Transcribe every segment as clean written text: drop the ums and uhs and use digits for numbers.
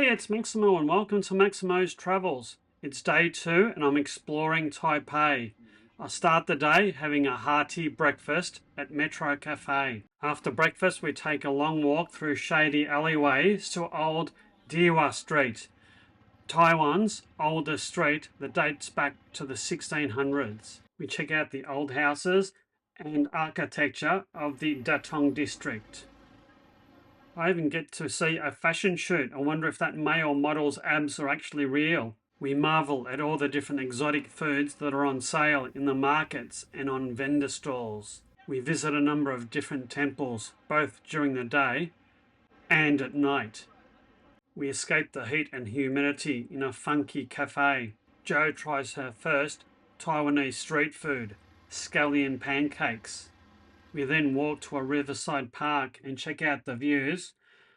Hey, it's Maximo and welcome to Maximo's Travels. It's day 2 and I'm exploring Taipei. I start the day having a hearty breakfast at Metro Cafe. After breakfast we take a long walk through shady alleyways to Old Diwa Street, Taiwan's oldest street that dates back to the 1600s. We check out the old houses and architecture of the Datong District. I even get to see a fashion shoot. I wonder if that male model's abs are actually real. We marvel at all the different exotic foods that are on sale in the markets and on vendor stalls. We visit a number of different temples, both during the day and at night. We escape the heat and humidity in a funky cafe. Jo tries her first Taiwanese street food, scallion pancakes. We then walk to a riverside park and check out the views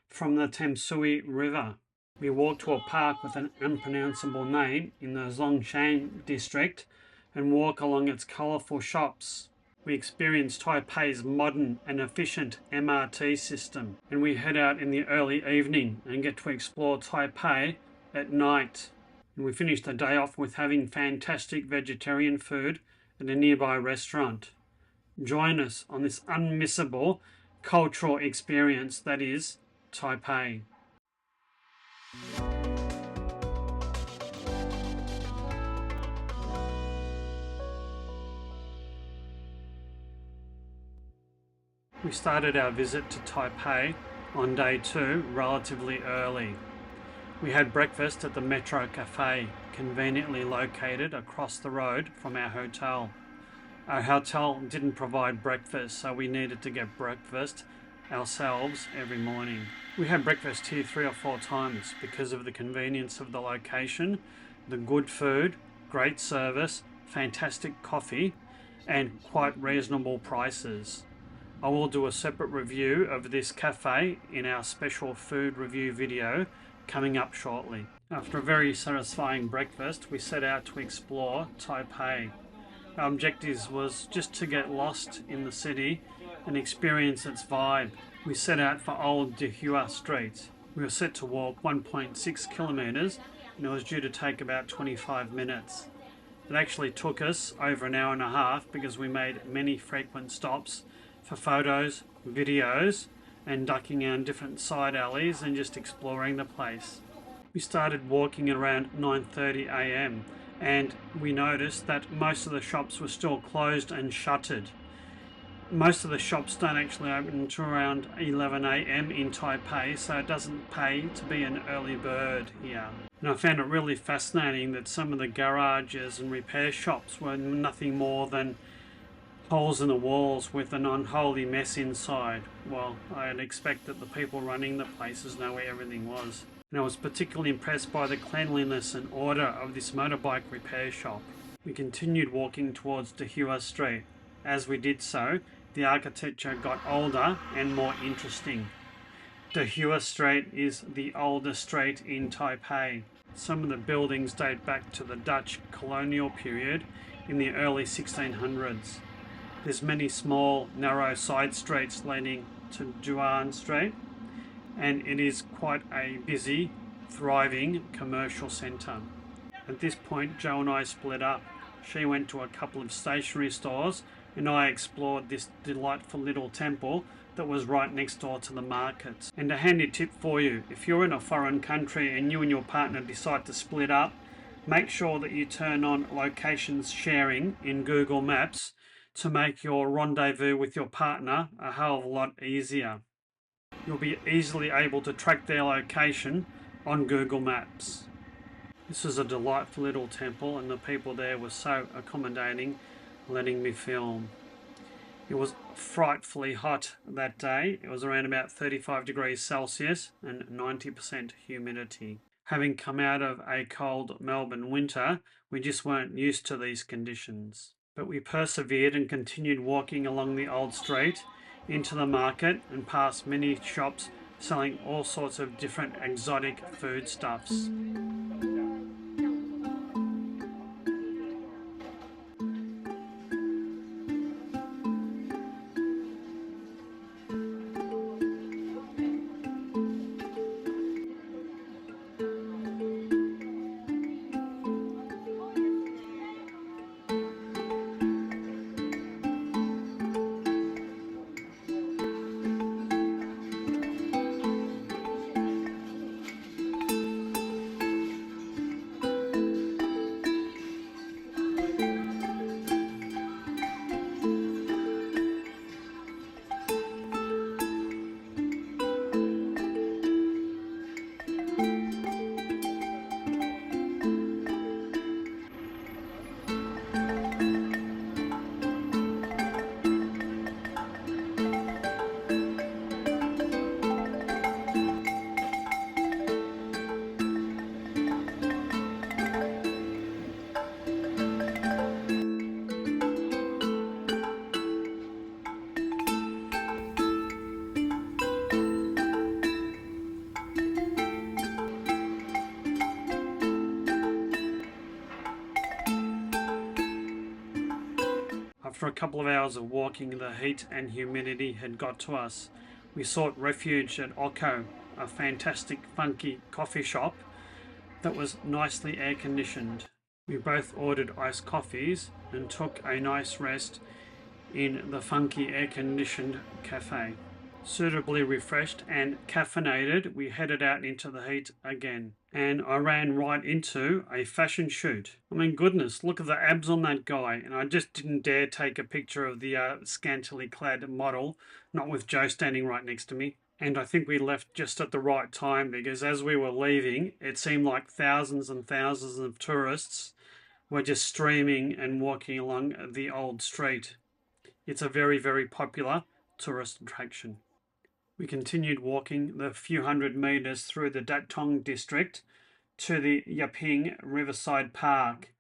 from the Tamsui River. We walk to a park with an unpronounceable name in the Zhongshan District and walk along its colourful shops. We experience Taipei's modern and efficient MRT system, and we head out in the early evening and get to explore Taipei at night. And we finish the day off with having fantastic vegetarian food at a nearby restaurant. Join us on this unmissable cultural experience that is Taipei. We started our visit to Taipei on day 2 relatively early. We had breakfast at the Metro Cafe, conveniently located across the road from our hotel. Our hotel didn't provide breakfast, so we needed to get breakfast ourselves every morning. We had breakfast here 3 or 4 times because of the convenience of the location, the good food, great service, fantastic coffee, and quite reasonable prices. I will do a separate review of this cafe in our special food review video coming up shortly. After a very satisfying breakfast, we set out to explore Taipei. Our objective was just to get lost in the city and experience its vibe. We set out for Old Diwa Street. We were set to walk 1.6 kilometres and it was due to take about 25 minutes. It actually took us over an hour and a half because we made many frequent stops for photos, videos, and ducking around different side alleys and just exploring the place. We started walking at around 9:30 a.m. and we noticed that most of the shops were still closed and shuttered. Most of the shops don't actually open until around 11 a.m. in Taipei, so it doesn't pay to be an early bird here. And I found it really fascinating that some of the garages and repair shops were nothing more than holes in the walls with an unholy mess inside. Well, I had expected the people running the places know where everything was. And I was particularly impressed by the cleanliness and order of this motorbike repair shop. We continued walking towards Diwa Street. As we did so, the architecture got older and more interesting. Diwa Street is the oldest street in Taipei. Some of the buildings date back to the Dutch colonial period in the early 1600s. There's many small, narrow side streets leading to Zhuan Street, and it is quite a busy, thriving commercial centre. At this point, Jo and I split up. She went to a couple of stationery stores and I explored this delightful little temple that was right next door to the markets. And a handy tip for you, if you're in a foreign country and you and your partner decide to split up, make sure that you turn on locations sharing in Google Maps to make your rendezvous with your partner a hell of a lot easier. You'll be easily able to track their location on Google Maps. This was a delightful little temple and the people there were so accommodating, letting me film. It was frightfully hot that day. It was around about 35 degrees Celsius and 90% humidity. Having come out of a cold Melbourne winter, we just weren't used to these conditions. But we persevered and continued walking along the old street into the market and past many shops selling all sorts of different exotic foodstuffs. After a couple of hours of walking, the heat and humidity had got to us. We sought refuge at Oko, a fantastic funky coffee shop that was nicely air conditioned. We both ordered iced coffees and took a nice rest in the funky air conditioned cafe. Suitably refreshed and caffeinated, we headed out into the heat again, and I ran right into a fashion shoot. I mean, goodness, look at the abs on that guy, and I just didn't dare take a picture of the scantily clad model, not with Joe standing right next to me. And I think we left just at the right time, because as we were leaving, it seemed like thousands and thousands of tourists were just streaming and walking along the old street. It's a very, very popular tourist attraction. We continued walking the few hundred metres through the Datong District to the Yanping Riverside Park.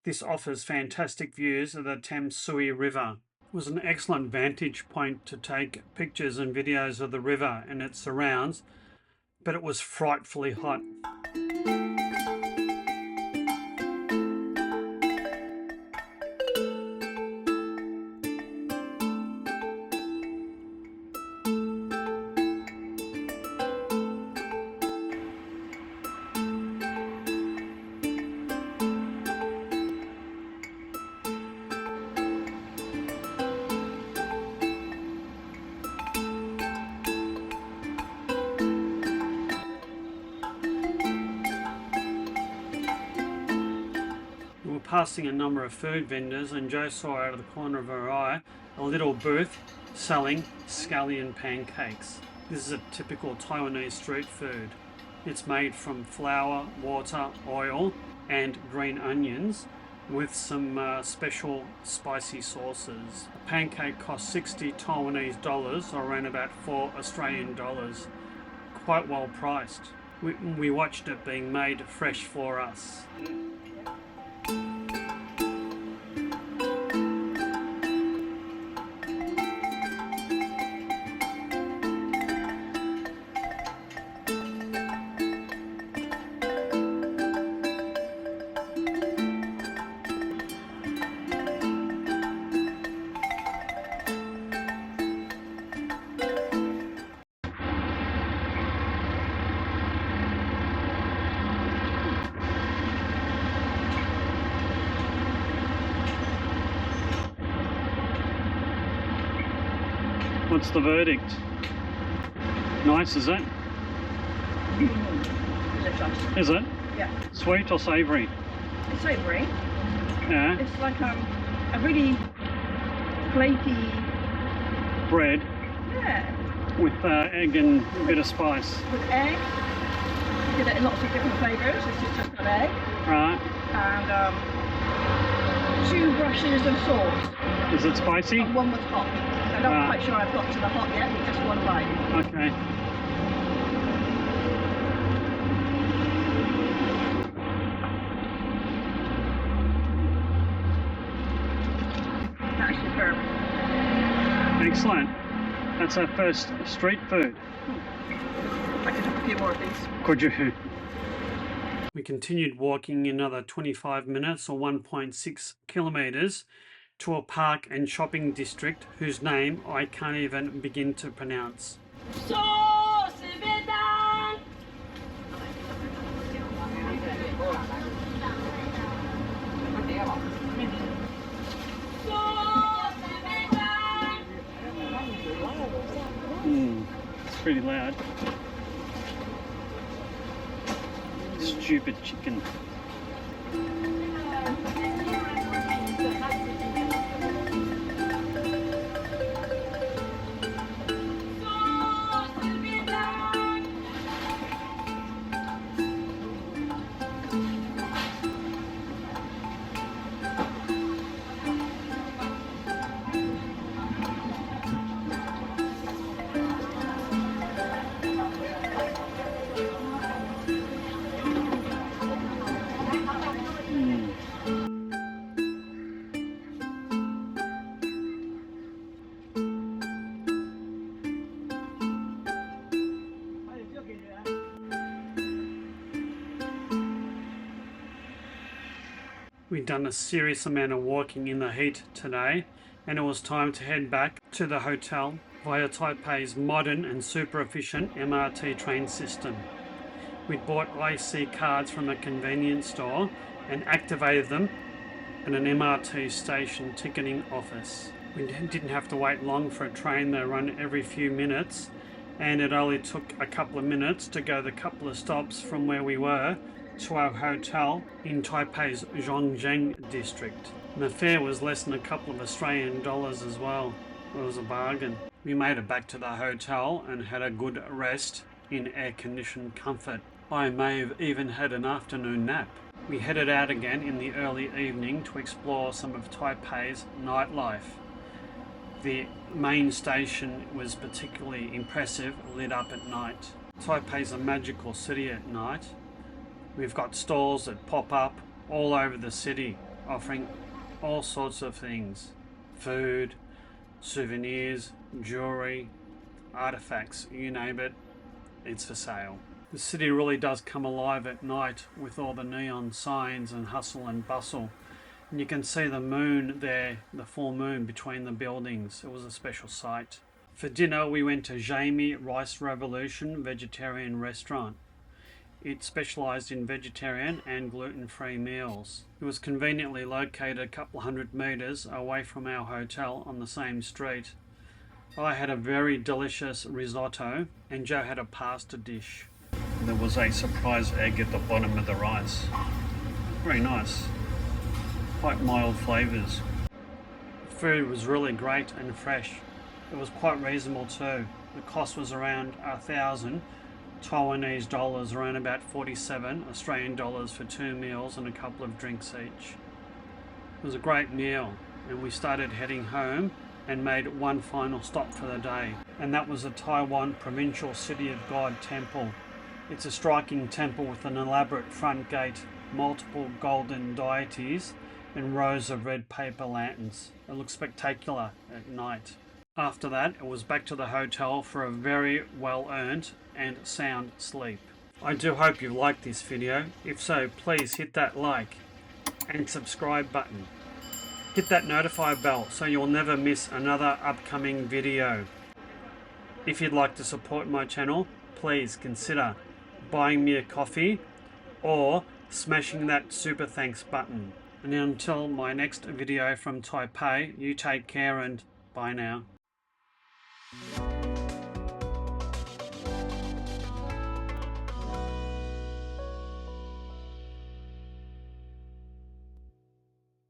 This offers fantastic views of the Tamsui River. It was an excellent vantage point to take pictures and videos of the river and its surrounds, but it was frightfully hot. Passing a number of food vendors, and Joe saw out of the corner of her eye a little booth selling scallion pancakes. This is a typical Taiwanese street food. It's made from flour, water, oil and green onions with some special spicy sauces. A pancake costs 60 Taiwanese dollars, or around about 4 Australian dollars. Quite well priced. We watched it being made fresh for us. What's the verdict? Nice, is it? Delicious. Is it? Yeah. Sweet or savoury? It's savoury. Yeah. It's like a really flaky Bread. Yeah. With egg and a bit of spice. With egg. You get it in lots of different flavours. This is just got egg. Right. And 2 brushes of salt. Is it spicy? And 1 was hot. I'm not quite sure I've got to the hot yet, but just 1 bite. Okay. That's superb. Excellent. That's our first street food. I could have a few more of these. Could you? We continued walking another 25 minutes or 1.6 kilometres to a park and shopping district whose name I can't even begin to pronounce. It's pretty loud. Stupid chicken. We've done a serious amount of walking in the heat today, and it was time to head back to the hotel via Taipei's modern and super efficient MRT train system. We'd bought IC cards from a convenience store and activated them at an MRT station ticketing office. We didn't have to wait long for a train. They run every few minutes, and it only took a couple of minutes to go the couple of stops from where we were to our hotel in Taipei's Zhongzheng District. And the fare was less than a couple of Australian dollars as well. It was a bargain. We made it back to the hotel and had a good rest in air-conditioned comfort. I may have even had an afternoon nap. We headed out again in the early evening to explore some of Taipei's nightlife. The main station was particularly impressive, lit up at night. Taipei's a magical city at night. We've got stalls that pop up all over the city, offering all sorts of things. Food, souvenirs, jewelry, artifacts, you name it, it's for sale. The city really does come alive at night with all the neon signs and hustle and bustle. And you can see the moon there, the full moon between the buildings. It was a special sight. For dinner, we went to Jiami Rice Revolution vegetarian restaurant. It specialised in vegetarian and gluten-free meals. It was conveniently located a couple hundred metres away from our hotel on the same street. I had a very delicious risotto and Joe had a pasta dish. There was a surprise egg at the bottom of the rice. Very nice. Quite mild flavours. The food was really great and fresh. It was quite reasonable too. The cost was around 1,000 Taiwanese dollars, around about 47 Australian dollars for 2 meals and a couple of drinks each. It was a great meal, and we started heading home and made one final stop for the day, and that was the Taiwan Provincial City of God Temple. It's a striking temple with an elaborate front gate, multiple golden deities, and rows of red paper lanterns. It looks spectacular at night. After that, it was back to the hotel for a very well-earned and sound sleep. I do hope you liked this video. If so, please hit that like and subscribe button. Hit that notify bell so you'll never miss another upcoming video. If you'd like to support my channel, please consider buying me a coffee or smashing that super thanks button. And until my next video from Taipei, you take care and bye now.